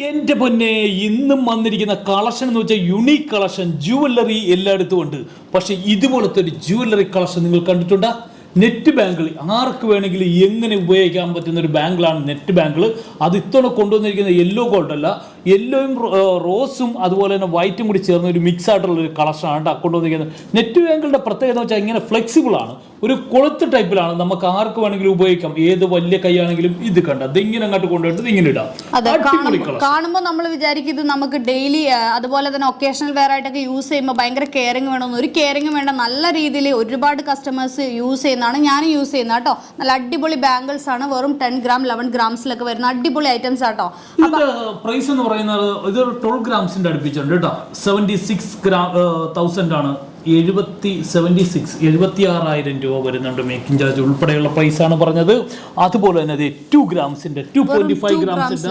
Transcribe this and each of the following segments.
എന്റെ പൊന്നെ ഇന്നും വന്നിരിക്കുന്ന കളക്ഷൻ എന്ന് വെച്ചാൽ യുണീക്ക് കളക്ഷൻ ജുവല്ലറി എല്ലായിടത്തും ഉണ്ട്. പക്ഷെ ഇതുപോലത്തെ ഒരു ജുവല്ലറി കളക്ഷൻ നിങ്ങൾ കണ്ടിട്ടുണ്ടോ? നെറ്റ് ബാങ്കിൾ ആർക്ക് വേണമെങ്കിലും എങ്ങനെ ഉപയോഗിക്കാൻ പറ്റുന്ന ഒരു ബാങ്കിളാണ് നെറ്റ് ബാങ്കിൾ. അത് ഇത്തവണ കൊണ്ടുവന്നിരിക്കുന്ന യെല്ലോ ഗോൾഡ് അല്ല, യെല്ലോയും റോസും അതുപോലെ തന്നെ വൈറ്റും കൂടി ചേർന്ന ഒരു മിക്സ് ആയിട്ടുള്ള ഒരു കളക്ഷനാണ് കൊണ്ടുവന്നിരിക്കുന്നത്. നെറ്റ് ബാങ്കിളുടെ പ്രത്യേകത എന്ന് വെച്ചാൽ ഇങ്ങനെ ഫ്ലെക്സിബിൾ ആണ്, ഒരു കൊളുത്ത് ടൈപ്പിലാണ്. നമുക്ക് ആർക്ക് വേണമെങ്കിലും ഉപയോഗിക്കാം, ഏത് വലിയ കൈയാണെങ്കിലും ഇത് കണ്ട ഇത് ഇങ്ങനെ അങ്ങോട്ട് കൊണ്ടുപോയിട്ട് ഇങ്ങനെ ഇടാം. കാണുമ്പോൾ നമ്മൾ വിചാരിക്കും ഇത് നമുക്ക് ഡെയിലി അതുപോലെ തന്നെ ഒക്കേഷണൽ വെയർ ആയിട്ടൊക്കെ യൂസ് ചെയ്യുമ്പോൾ ഭയങ്കര കെയറിങ് വേണമെന്ന്. ഒരു കെയറിങ് വേണ്ട, നല്ല രീതിയിൽ ഒരുപാട് കസ്റ്റമേഴ്സ് യൂസ് ചെയ്യുന്നതാണ്, ഞാൻ യൂസ് ചെയ്യുന്നത് കേട്ടോ. നല്ല അടിപൊളി ബാംഗിൾസ് ആണ്, വെറും 10 ഗ്രാം 11 ഗ്രാംസിലൊക്കെ വരുന്ന അടിപൊളി ഐറ്റംസ് ആട്ടോ. പ്രൈസ് എന്ന് പറയുന്നത് ഇത് 12 ഗ്രാംസിന്റെ അടുപ്പിച്ചുണ്ട് കേട്ടോ. 76,000 ആണ്. 76,000 രൂപ വരുന്നുണ്ട്. മേക്കിംഗ് ചാർജ് ഉൾപ്പെടെയുള്ള പ്രൈസ് ആണ് പറഞ്ഞത്. അതുപോലെ തന്നെ 2 ഗ്രാംസിന്റെ 2.5 ഗ്രാംസിന്റെ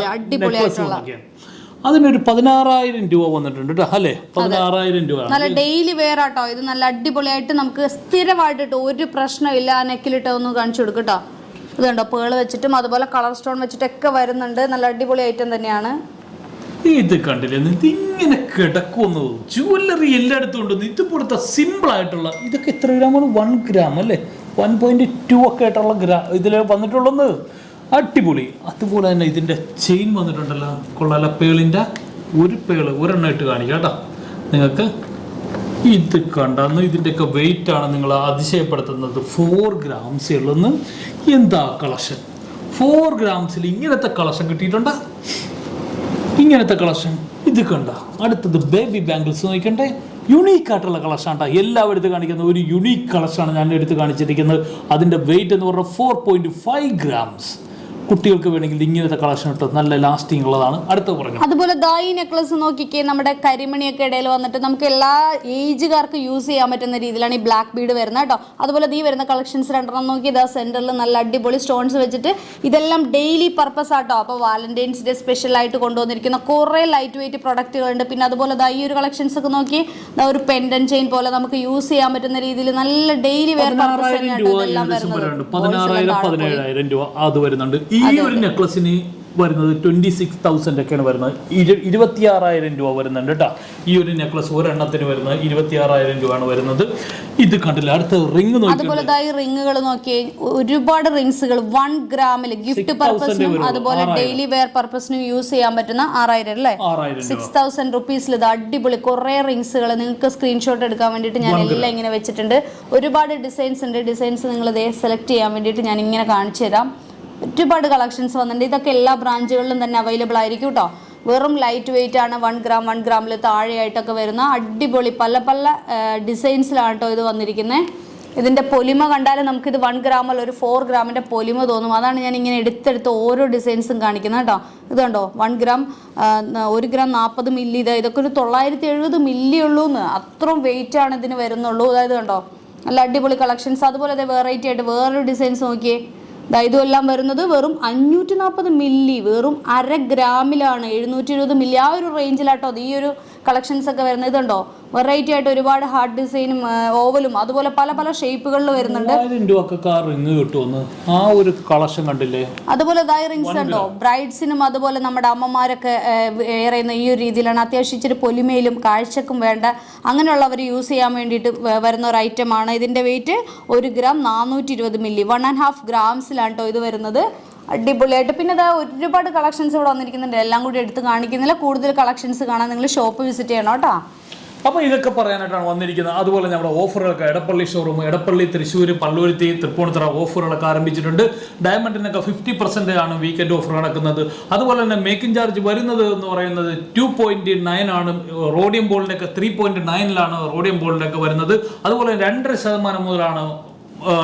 അതിനൊരു 16,000 രൂപ വന്നിട്ടുണ്ട് കേട്ടോ. അല്ലേ, 16,000 രൂപ. നല്ല ഡെയിലി വെയർ ആട്ടോ ഇത്. നല്ല അടിപൊളിയായിട്ട് നമുക്ക് സ്ഥിരമായിട്ടിട്ട് ഒരു പ്രശ്നമില്ല. നെക്കിലിട്ട് ഒന്ന് കാണിച്ചു കൊടുക്കും കേട്ടോ. ഇതുണ്ടോ, പേള് വെച്ചിട്ടും അതുപോലെ കളർ സ്റ്റോൺ വെച്ചിട്ടൊക്കെ വരുന്നുണ്ട്. നല്ല അടിപൊളി ഐറ്റം തന്നെയാണ്. ഇത് കണ്ടില്ലേ, ഇങ്ങനെ കിടക്കുന്നു. ജുവല്ലറി എല്ലായിടത്തും ഉണ്ട്. ഇതുപോലത്തെ സിമ്പിൾ ആയിട്ടുള്ള ഇതൊക്കെ എത്ര ഗ്രാമാണ്? 1 ഗ്രാം അല്ലേ, 1.2 ഒക്കെ ആയിട്ടുള്ള ഇതിൽ വന്നിട്ടുള്ളത്. അടിപൊളി. അതുപോലെ തന്നെ ഇതിൻ്റെ ചെയിൻ വന്നിട്ടുണ്ടല്ലോ, കൊള്ളാല. പേളിൻ്റെ ഒരു പേള് ഒരെണ്ണം ഇട്ട് കാണിക്കാം കേട്ടോ നിങ്ങൾക്ക്. ഇത് കണ്ടെന്ന് ഇതിൻ്റെയൊക്കെ വെയിറ്റ് ആണ് നിങ്ങൾ അതിശയപ്പെടുത്തുന്നത്. 4 ഗ്രാംസേ ഉള്ളെന്ന്. എന്താ കളക്ഷൻ! 4 ഗ്രാംസിൽ ഇങ്ങനത്തെ കളക്ഷൻ കിട്ടിയിട്ടുണ്ടോ? ഇങ്ങനത്തെ കളക്ഷൻ ഇത് കണ്ട. അടുത്തത് ബേബി ബാംഗിൾസ് നോക്കണ്ടേ, യുണീക്ക് ആയിട്ടുള്ള കളക്ഷൻ ആട്ടോ. എല്ലാവരും എടുത്ത് കാണിക്കുന്ന ഒരു യുണീക്ക് കളക്ഷനാണ് ഞാൻ എടുത്ത് കാണിച്ചിരിക്കുന്നത്. അതിൻ്റെ വെയിറ്റ് എന്ന് പറഞ്ഞാൽ 4.5 ഗ്രാംസ്. കുട്ടികൾക്ക് വേണമെങ്കിൽ ഇങ്ങനത്തെ കളക്ഷൻ ഇട്ട് നല്ല ലാസ്റ്റിംഗ് ഉള്ളതാണ്. അടുത്ത പറഞ്ഞു അതുപോലെ ദായി നെക്ലസ് നോക്കിക്കേ, നമ്മുടെ കരിമണിയൊക്കെ ഇടയിൽ വന്നിട്ട് നമുക്ക് എല്ലാ ഏജുകാർക്ക് യൂസ് ചെയ്യാൻ പറ്റുന്ന രീതിയിലാണ് ഈ ബ്ലാക്ക് ബീഡ് വരുന്നത് കേട്ടോ. അതുപോലെ ഈ വരുന്ന കളക്ഷൻസ് 2 നോക്കി, ഇതാ സെന്ററിൽ നല്ല അടിപൊളി സ്റ്റോൺസ് വെച്ചിട്ട് ഇതെല്ലാം ഡെയിലി പർപ്പസ് ആട്ടോ. അപ്പോൾ വാലന്റൈൻസ് ഡേ സ്പെഷ്യൽ ആയിട്ട് കൊണ്ടുവന്നിരിക്കുന്ന കുറേ ലൈറ്റ് വെയിറ്റ് പ്രൊഡക്റ്റുകളുണ്ട്. പിന്നെ അതുപോലെ ഈ ഒരു കളക്ഷൻസ് ഒക്കെ നോക്കി, ഒരു പെൻഡൻ ചെയിൻ പോലെ നമുക്ക് യൂസ് ചെയ്യാൻ പറ്റുന്ന രീതിയിൽ നല്ല ഡെയിലി വെയർ പർപ്പസ് തന്നെയാണ് ഇതെല്ലാം വരുന്നത്. 16,000-17,000 രൂപ അത് വരുന്നുണ്ട്. ഈ ഒരു നെക്ലസിന് വരുന്നത് 26,000 ഒക്കെയാണ് വരുന്നത്. 26,000 രൂപ വരുന്നുണ്ട് കേട്ടോ. ഈ ഒരു നെക്ലസ് ഒരെണ്ണത്തിന് വരുന്നത് 26,000 രൂപയാണ് വരുന്നത്. ഇത് കണ്ടില്ല. അടുത്ത റിംഗ് നോക്കി, അതുപോലെ ഈ റിങ്ങുകൾ നോക്കിയേ, ഒരുപാട് റിങ്സുകൾ 1 ഗ്രാമിൽ ഗിഫ്റ്റ് പർപ്പസിനും അതുപോലെ ഡെയിലി വെയർ പർപ്പസിനും യൂസ് ചെയ്യാൻ പറ്റുന്ന 6,000 അല്ലേ, 6,000 റുപ്പീസിൽ ഇത് അടിപൊളി കുറേ റിങ്സുകൾ. നിങ്ങൾക്ക് സ്ക്രീൻഷോട്ട് എടുക്കാൻ വേണ്ടിയിട്ട് ഞാൻ എല്ലാം ഇങ്ങനെ വെച്ചിട്ടുണ്ട്. ഒരുപാട് ഡിസൈൻസ് ഉണ്ട്. ഡിസൈൻസ് നിങ്ങൾ ഇതേ സെലക്ട് ചെയ്യാൻ വേണ്ടിയിട്ട് ഞാൻ ഇങ്ങനെ കാണിച്ചു തരാം. ഒരുപാട് കളക്ഷൻസ് വന്നിട്ടുണ്ട്. ഇതൊക്കെ എല്ലാ ബ്രാഞ്ചുകളിലും തന്നെ അവൈലബിൾ ആയിരിക്കും കേട്ടോ. വെറും ലൈറ്റ് വെയിറ്റ് ആണ്. 1 ഗ്രാം 1 ഗ്രാമിൽ താഴെയായിട്ടൊക്കെ വരുന്ന അടിപൊളി പല പല ഡിസൈൻസിലാണ് കേട്ടോ ഇത് വന്നിരിക്കുന്നത്. ഇതിൻ്റെ പൊലിമ കണ്ടാൽ നമുക്കിത് 1 ഗ്രാമല്ല, ഒരു 4 ഗ്രാമിൻ്റെ പൊലിമ തോന്നും. അതാണ് ഞാൻ ഇങ്ങനെ എടുത്തെടുത്ത് ഓരോ ഡിസൈൻസും കാണിക്കുന്നത് കേട്ടോ. ഇതുണ്ടോ, 1 ഗ്രാം 1 ഗ്രാം 40 മില്ലി. ഇതൊക്കെ ഒരു 970 മില്ലി ഉള്ളൂ എന്ന്. അത്രയും വെയിറ്റ് ആണ് ഇതിന് വരുന്നുള്ളൂ. അതായത് കണ്ടോ, നല്ല അടിപൊളി കളക്ഷൻസ്. അതുപോലെ വെറൈറ്റി ആയിട്ട് വേറൊരു ഡിസൈൻസ് നോക്കിയേ. ഇതെല്ലാം വരുന്നത് വെറും 540 മില്ലി, വെറും 1/2 ഗ്രാമിലാണ്. 720 മില്ലി ആ ഒരു റേഞ്ചിലാട്ടോ ഈ ഒരു കളക്ഷൻസ് ഒക്കെ വരുന്നത്. ഇതുണ്ടോ, വെറൈറ്റി ആയിട്ട് ഒരുപാട് ഹാർട്ട് ഡിസൈനും ഓവലും അതുപോലെ പല പല ഷേപ്പുകളിൽ വരുന്നുണ്ട്. ആ ഒരു കളക്ഷൻ കണ്ടില്ലേ. അതുപോലെ റിങ്സ് ഉണ്ടോ, ബ്രൈഡ്സിനും അതുപോലെ നമ്മുടെ അമ്മമാരൊക്കെ വെയർ ചെയ്യുന്ന ഈ ഒരു രീതിയിലാണ്. അത്യാവശ്യം ഇച്ചിരി പൊലിമയിലും കാഴ്ചക്കും വേണ്ട അങ്ങനെയുള്ളവർ യൂസ് ചെയ്യാൻ വേണ്ടിയിട്ട് വരുന്ന ഒരു ഐറ്റമാണ്. ഇതിൻ്റെ വെയിറ്റ് 1 ഗ്രാം 420 മില്ലി, 1.5 ഗ്രാംസിലാണ് കേട്ടോ ഇത് വരുന്നത്. അടിപൊളിയായിട്ട്. പിന്നെ ഒരുപാട് കളക്ഷൻസ് ഇവിടെ വന്നിരിക്കുന്നുണ്ട്. എല്ലാം കൂടി എടുത്ത് കാണിക്കുന്നില്ല. കൂടുതൽ കളക്ഷൻസ് കാണാൻ നിങ്ങൾ ഷോപ്പ് വിസിറ്റ് ചെയ്യണം കേട്ടോ. അപ്പോൾ ഇതൊക്കെ പറയാനായിട്ടാണ് വന്നിരിക്കുന്നത്. അതുപോലെ നമ്മുടെ ഓഫറുകളൊക്കെ എടപ്പള്ളി ഷോറൂം, എടപ്പള്ളി, തൃശ്ശൂർ, പള്ളുരുത്തി, തൃപ്പൂണിത്തുറ ഓഫറുകളൊക്കെ ആരംഭിച്ചിട്ടുണ്ട്. ഡയമണ്ടിനൊക്കെ 50% ആണ് വീക്കെൻഡ് ഓഫർ നടക്കുന്നത്. അതുപോലെ തന്നെ മേക്കിംഗ് ചാർജ് വരുന്നത് എന്ന് പറയുന്നത് 2.9 ആണ്. റോഡിയം ബോളിൻ്റെയൊക്കെ 3.9 റോഡിയം ബോളിൻ്റെയൊക്കെ വരുന്നത്. അതുപോലെ 2.5% മുതലാണ്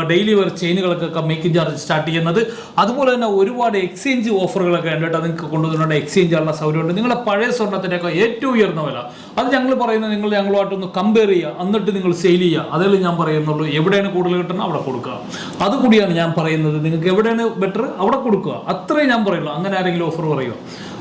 ഡെയിലി വെയർ ചെയിനുകൾക്കൊക്കെ മേക്കിംഗ് ചാർജ് സ്റ്റാർട്ട് ചെയ്യുന്നത്. അതുപോലെ തന്നെ ഒരുപാട് എക്സ്ചേഞ്ച് ഓഫറുകളൊക്കെ ഉണ്ട് കേട്ടോ. നിങ്ങൾക്ക് കൊണ്ടുവന്നിട്ടുണ്ട് എക്സ്ചേഞ്ച് ഉള്ള സൗകര്യമുണ്ട്. നിങ്ങളെ പഴയ സ്വർണ്ണത്തിൻ്റെയൊക്കെ ഏറ്റവും ഉയർന്ന വില അത് ഞങ്ങൾ പറയുന്നത് നിങ്ങൾ ഞങ്ങളുമായിട്ടൊന്ന് കമ്പയർ ചെയ്യുക, എന്നിട്ട് നിങ്ങൾ സെയിൽ ചെയ്യുക. അതേ ഞാൻ പറയുന്നുള്ളൂ. എവിടെയാണ് കൂടുതൽ കിട്ടുന്നത് അവിടെ കൊടുക്കുക. അതുകൂടിയാണ് ഞാൻ പറയുന്നത്. നിങ്ങൾക്ക് എവിടെയാണ് ബെറ്റർ അവിടെ കൊടുക്കുക, അത്രേ ഞാൻ പറയുള്ളൂ. അങ്ങനെ ആരെങ്കിലും ഓഫർ പറയുക,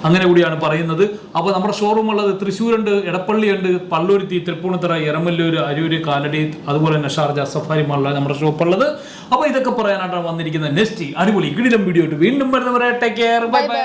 അങ്ങനെ കൂടിയാണ് പറയുന്നത്. അപ്പോൾ നമ്മുടെ ഷോറൂം ഉള്ളത് തൃശ്ശൂരുണ്ട്, എടപ്പള്ളിയുണ്ട്, പള്ളുരുത്തി, തൃപ്പൂണിത്തുറ, എരമല്ലൂർ, അരൂർ, കാലടി, അതുപോലെ തന്നെ ഷാർജ, സഫാരി മാളിലാണ് നമ്മുടെ ഷോപ്പ് ഉള്ളത്. അപ്പോൾ ഇതൊക്കെ പറയാനായിട്ടാണ് വന്നിരിക്കുന്നത്. നെക്സ്റ്റ് അടിപൊളി കിടിലം വീഡിയോ ആയിട്ട് വീണ്ടും വരുന്നവരെ ടേക്ക് കെയർ, ബൈ ബൈ.